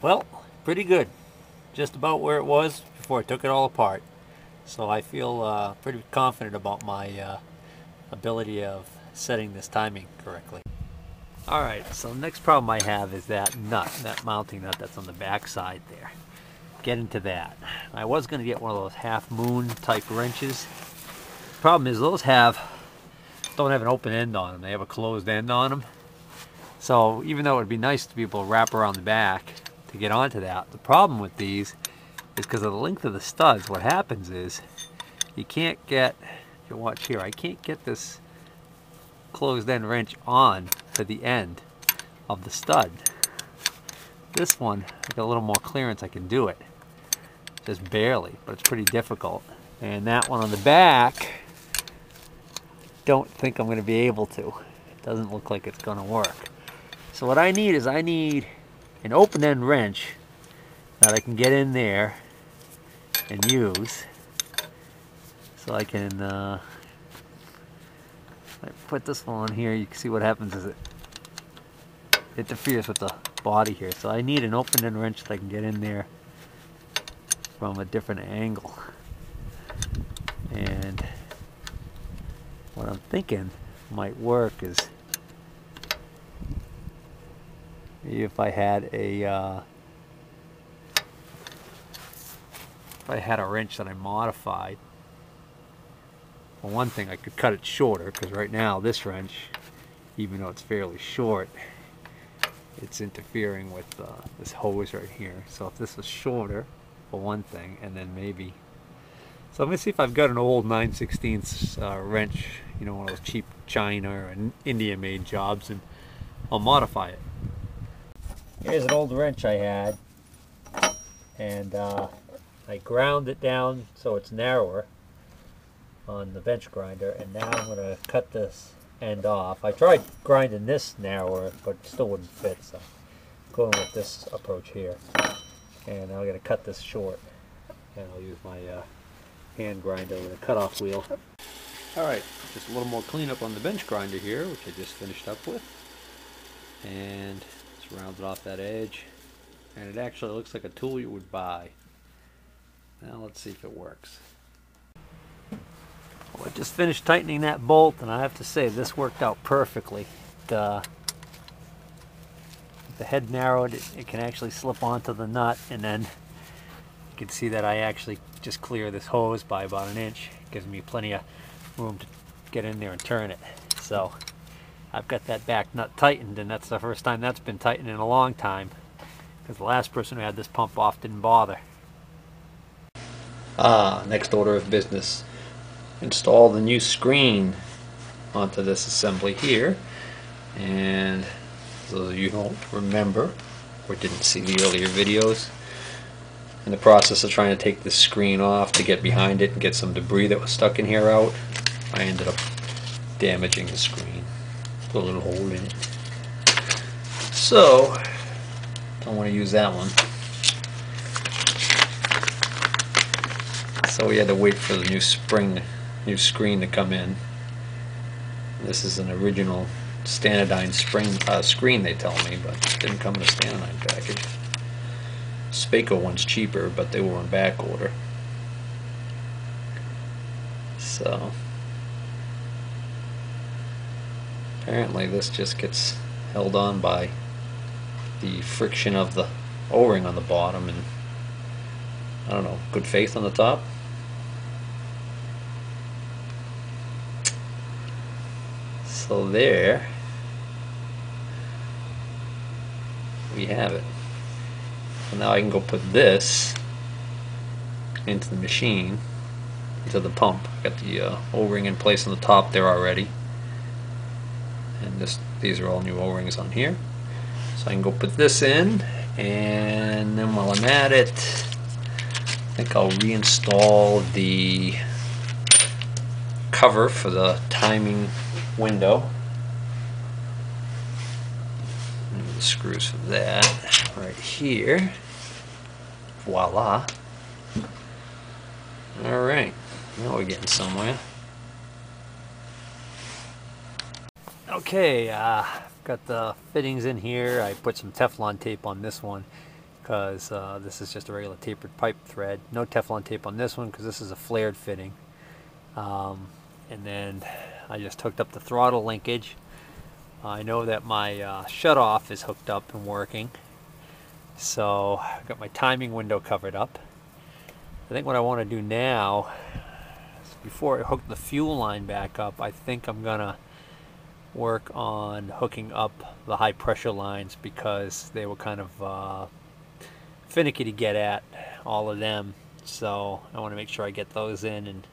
Well, pretty good. Just about where it was before I took it all apart. So I feel pretty confident about my ability of setting this timing correctly. Alright, so the next problem I have is that nut, that mounting nut that's on the back side there. Get into that. I was going to get one of those half moon type wrenches. Problem is those don't have an open end on them. They have a closed end on them. So even though it would be nice to be able to wrap around the back to get onto that, the problem with these is because of the length of the studs, what happens is you can't get, if you watch here, I can't get this closed end wrench on to the end of the stud. This one, I got a little more clearance, I can do it. Just barely, but it's pretty difficult. And that one on the back, don't think I'm going to be able to. It doesn't look like it's going to work. So what I need is an open end wrench that I can get in there and use. So I can I put this one on here, you can see what happens is it interferes with the body here. So I need an open end wrench that I can get in there from a different angle. And what I'm thinking might work is maybe if I had a wrench that I modified. For one thing, I could cut it shorter, because right now this wrench, even though it's fairly short, it's interfering with this hose right here. So if this was shorter, for one thing, and then maybe, so let me see if I've got an old 9/16 wrench, you know, one of those cheap China or India made jobs, and I'll modify it. Here's an old wrench I had, and I ground it down so it's narrower on the bench grinder, and now I'm going to cut this end off. I tried grinding this narrower, but it still wouldn't fit, so I'm going with this approach here. And I'm going to cut this short, and I'll use my hand grinder with a cutoff wheel. Alright, just a little more cleanup on the bench grinder here, which I just finished up with. And just rounded off that edge. And it actually looks like a tool you would buy. Now let's see if it works. Well, I just finished tightening that bolt, and I have to say this worked out perfectly. The head narrowed, it can actually slip onto the nut, and then you can see that I actually just clear this hose by about 1 inch. It gives me plenty of room to get in there and turn it. So I've got that back nut tightened, and that's the first time that's been tightened in a long time, because the last person who had this pump off didn't bother. Next order of business. Install the new screen onto this assembly here. And those of you who don't remember or didn't see the earlier videos, in the process of trying to take this screen off to get behind it and get some debris that was stuck in here out, I ended up damaging the screen. Put a little hole in it. So, don't want to use that one. So we had to wait for the new screen to come in. This is an original standardized screen, they tell me, but it didn't come in a standardized package. Spaco one's cheaper, but they were in back order. So apparently this just gets held on by the friction of the O-ring on the bottom, and I don't know, good faith on the top. So there we have it. So now I can go put this into the machine, into the pump. Got the O-ring in place on the top there already, and these are all new O-rings on here. So I can go put this in, and then while I'm at it, I think I'll reinstall the cover for the timing window. And the screws for that right here. Voila. Alright, now we're getting somewhere. Okay, got the fittings in here. I put some Teflon tape on this one because this is just a regular tapered pipe thread. No Teflon tape on this one because this is a flared fitting. And then I just hooked up the throttle linkage. I know that my shutoff is hooked up and working, so I've got my timing window covered up. I think what I want to do now, before I hook the fuel line back up, I think I'm gonna work on hooking up the high pressure lines, because they were kind of finicky to get at, all of them. So I want to make sure I get those in, and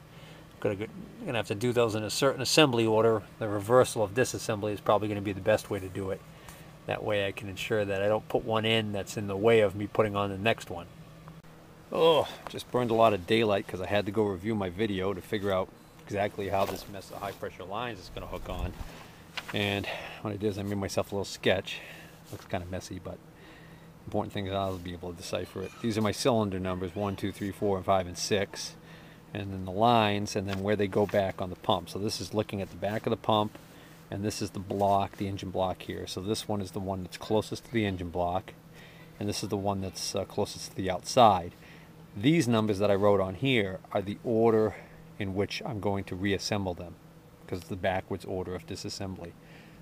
I'm gonna have to do those in a certain assembly order. The reversal of disassembly is probably going to be the best way to do it. That way I can ensure that I don't put one in that's in the way of me putting on the next one. Oh, just burned a lot of daylight because I had to go review my video to figure out exactly how this mess of high pressure lines is going to hook on. And what I did is I made myself a little sketch. Looks kind of messy, but important thing is I'll be able to decipher it. These are my cylinder numbers, 1, 2, 3, 4, and 5, and 6. And then the lines, and then where they go back on the pump. So this is looking at the back of the pump, and this is the block, the engine block here. So this one is the one that's closest to the engine block, and this is the one that's closest to the outside. These numbers that I wrote on here are the order in which I'm going to reassemble them, because it's the backwards order of disassembly.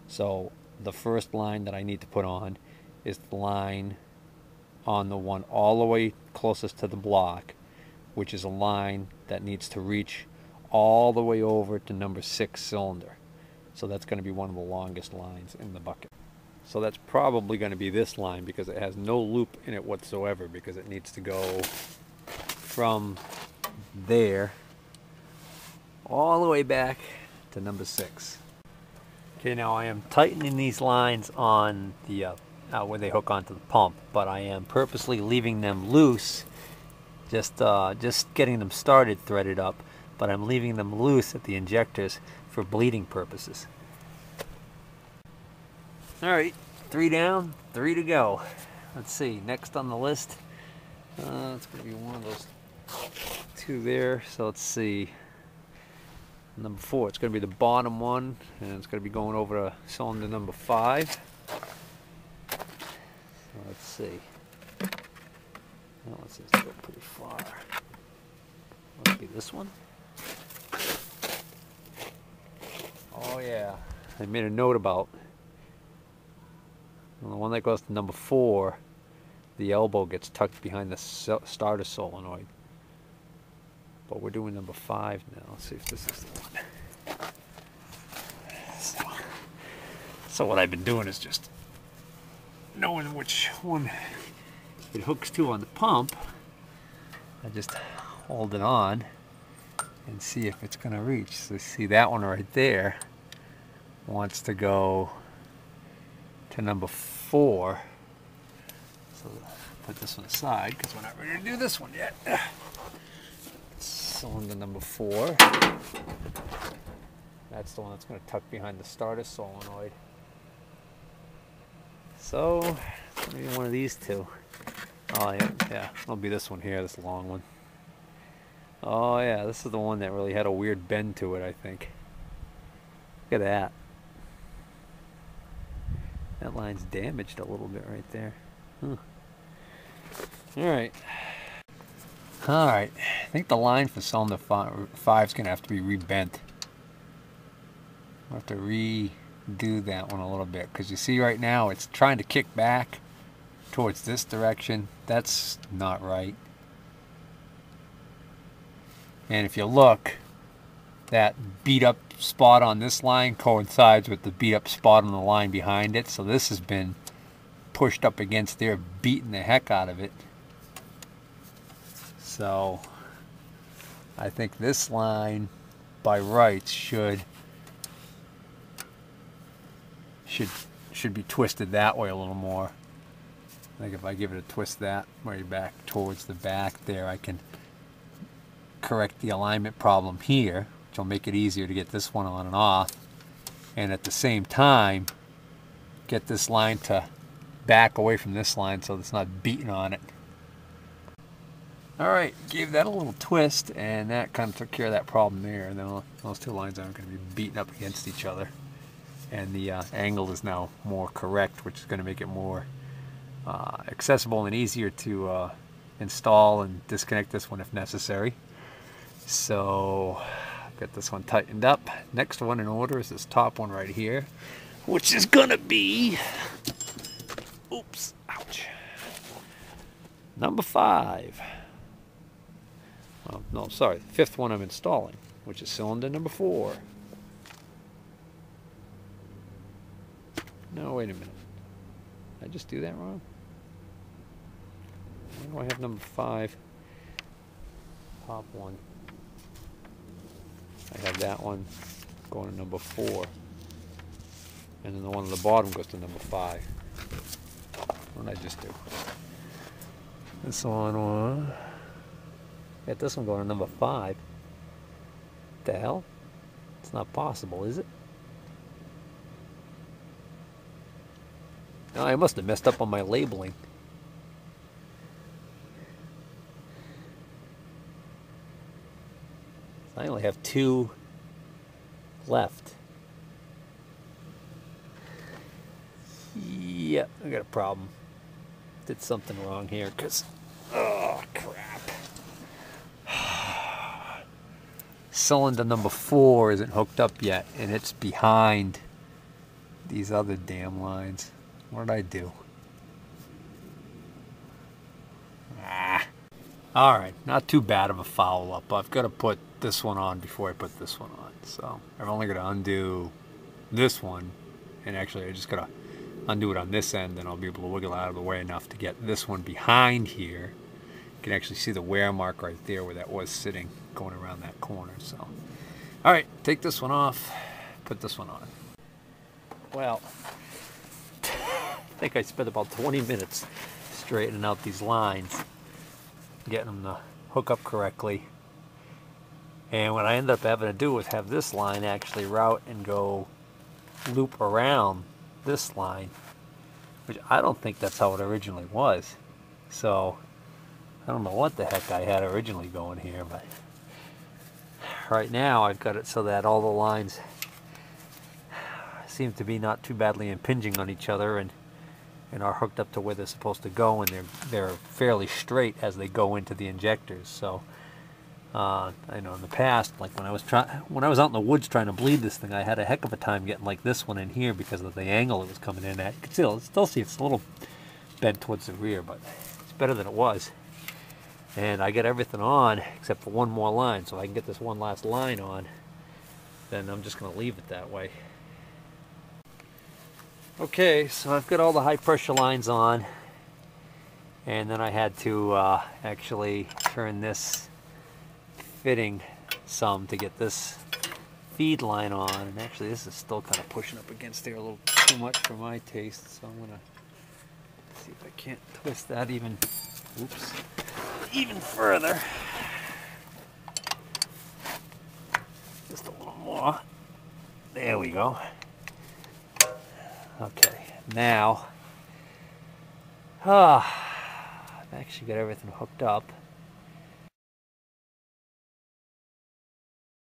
So the first line that I need to put on is the line on the one all the way closest to the block, which is a line that needs to reach all the way over to number 6 cylinder. So that's going to be one of the longest lines in the bucket. So that's probably going to be this line, because it has no loop in it whatsoever, because it needs to go from there all the way back to number 6. Okay, now I am tightening these lines on the where they hook onto the pump, but I am purposely leaving them loose, just getting them started threaded up, but I'm leaving them loose at the injectors for bleeding purposes. Alright, 3 down, 3 to go. Let's see, next on the list, it's going to be one of those 2 there, so let's see, number 4, it's going to be the bottom one, and it's going to be going over to cylinder number 5. So let's see, well, let's just go pretty far. Must be this one. Oh yeah, I made a note about the one that goes to number 4. The elbow gets tucked behind the starter solenoid, but we're doing number 5 now. Let's see if this is the one. So what I've been doing is just knowing which one it hooks to on the pump. I just hold it on and see if it's going to reach. So see, that one right there wants to go to number 4. So put this one aside because we're not ready to do this one yet. Cylinder number 4. That's the one that's going to tuck behind the starter solenoid. So maybe one of these 2. Oh yeah, it'll be this one here, this long one. Oh yeah, this is the one that really had a weird bend to it, I think. Look at that. That line's damaged a little bit right there. Alright. Alright, I think the line for cylinder 5 is going to have to be rebent. I'll have to redo that one a little bit, because you see right now it's trying to kick back towards this direction. That's not right. And if you look, that beat up spot on this line coincides with the beat up spot on the line behind it. So this has been pushed up against there, beating the heck out of it. So I think this line by rights should be twisted that way a little more. I think if I give it a twist that way back towards the back there, I can correct the alignment problem here, which will make it easier to get this one on and off, and at the same time get this line to back away from this line so it's not beating on it. Alright, gave that a little twist, and that kind of took care of that problem there, and then those 2 lines aren't going to be beating up against each other, and the angle is now more correct, which is going to make it more accessible and easier to install and disconnect this one if necessary. So get this one tightened up. Next one in order is this top one right here, which is gonna be, oops, ouch, number 5. Well, no, sorry, the 5th one I'm installing, which is cylinder number 4. No, wait a minute. Did I just do that wrong? Why do I have number 5? Top one. I have that one going to number 4. And then the one on the bottom goes to number 5. What did I just do? This one, got this one going to number 5. What the hell? It's not possible, is it? No, I must have messed up on my labeling. I only have 2 left. Yeah, I got a problem. Did something wrong here because, oh crap. Cylinder number 4 isn't hooked up yet, and it's behind these other damn lines. What did I do? Alright, not too bad of a foul up. I've got to put this one on before I put this one on. So I'm only going to undo this one, and actually I just got to undo it on this end, and I'll be able to wiggle out of the way enough to get this one behind here. You can actually see the wear mark right there where that was sitting going around that corner. So, alright, take this one off, put this one on. Well, I think I spent about 20 minutes straightening out these lines, getting them to hook up correctly. And what I ended up having to do was have this line actually route and go loop around this line, which I don't think that's how it originally was. So I don't know what the heck I had originally going here, but right now I've got it so that all the lines seem to be not too badly impinging on each other and are hooked up to where they're supposed to go, and they're fairly straight as they go into the injectors. So I know in the past, like when I was out in the woods trying to bleed this thing, I had a heck of a time getting like this one in here because of the angle it was coming in at. You can still see it's a little bent towards the rear, but it's better than it was. And I get everything on except for one more line, so I can get this one last line on. Then I'm just going to leave it that way. Okay, so I've got all the high pressure lines on, and then I had to actually turn this fitting some to get this feed line on, and actually this is still kind of pushing up against there a little too much for my taste, so I'm gonna see if I can't twist that even further. Just a little more. There we go. Okay, now I've actually got everything hooked up.